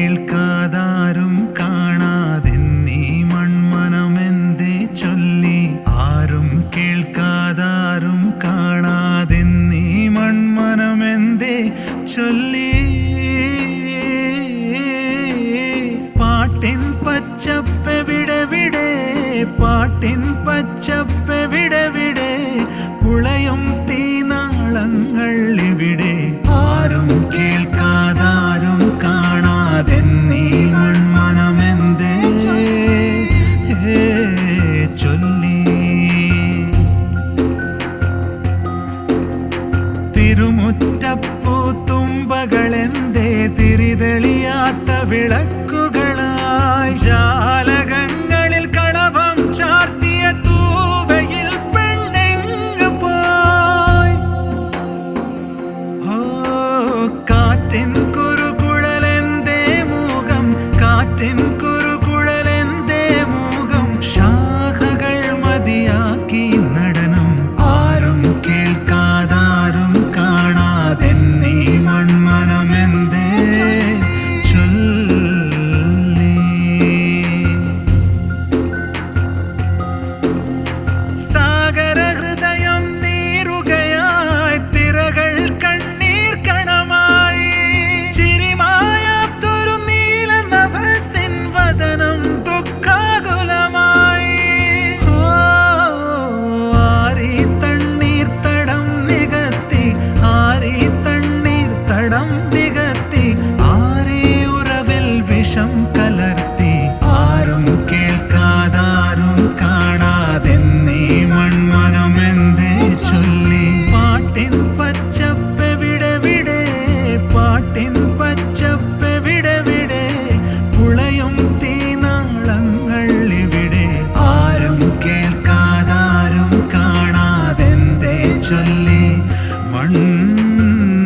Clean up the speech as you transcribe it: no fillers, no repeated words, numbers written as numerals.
കേൾക്കാതാരും കാണാതെന്നീ മൺമനമെന്തേ ചൊല്ലി ആരും കേൾക്കാതാരും കാണാതെന്നീ മൺമനമെന്തേ ചൊല്ലി പാട്ടിൻ പച്ചപ്പെവിടെ പാട്ടിൻ പച്ചപ്പെവിടെ പുളയും തീനാളങ്ങൾ ഇവിടെ ആരും കേൾക്കാതാരും കാണാതെന്നീ മൺമനമെന്തേ ചൊല്ലി തിരുമുറ്റപ്പൂത്തുമ്പകളെന്തേ തിരിതെളിയാത്ത വിളക്കുകളായി ജാലകങ്ങളിൽ കളഭം ചാർത്തിയ തൂവയിൽ പെണ്ണെങ്ങ് പോയി കാറ്റിൻ കുറുകുഴലെന്തേ മൂകം കാറ്റിൻ കുറുകുഴലെന്തേ മൂകം ശാഖകൾ മതിയാക്കി നടനം ആരും കേൾക്കാതാരും കാണാതെന്നീ മൺമനമെന്തേ ചൊല്ലി സാഗര ഹൃദയം നീറുകയായി തിരകൾ കണ്ണീർ കണമായി ചിരിമായാത്തൊരു നീല നഭസിൻ വദനം ദുഃഖാകുലമായി ആരി തണ്ണീർ തടം നികത്തി ആരി തണ്ണീർ തടം നികത്തി ആരി ഉറവിൽ വിഷം കലർത്തി ആരും കേൾക്കാതാരും കാണാതെന്നീ മൺമനമെന്തേ ചൊല്ലി പാട്ടിൻ പച്ചപ്പെവിടെ പാട്ടിൻ പച്ചപ്പെവിടെ പുളയും തീനാളങ്ങൾ ഇവിടെ ആരും കേൾക്കാതാരും കാണാതെന്തേ ചൊല്ലി മൺമനമെന്തേ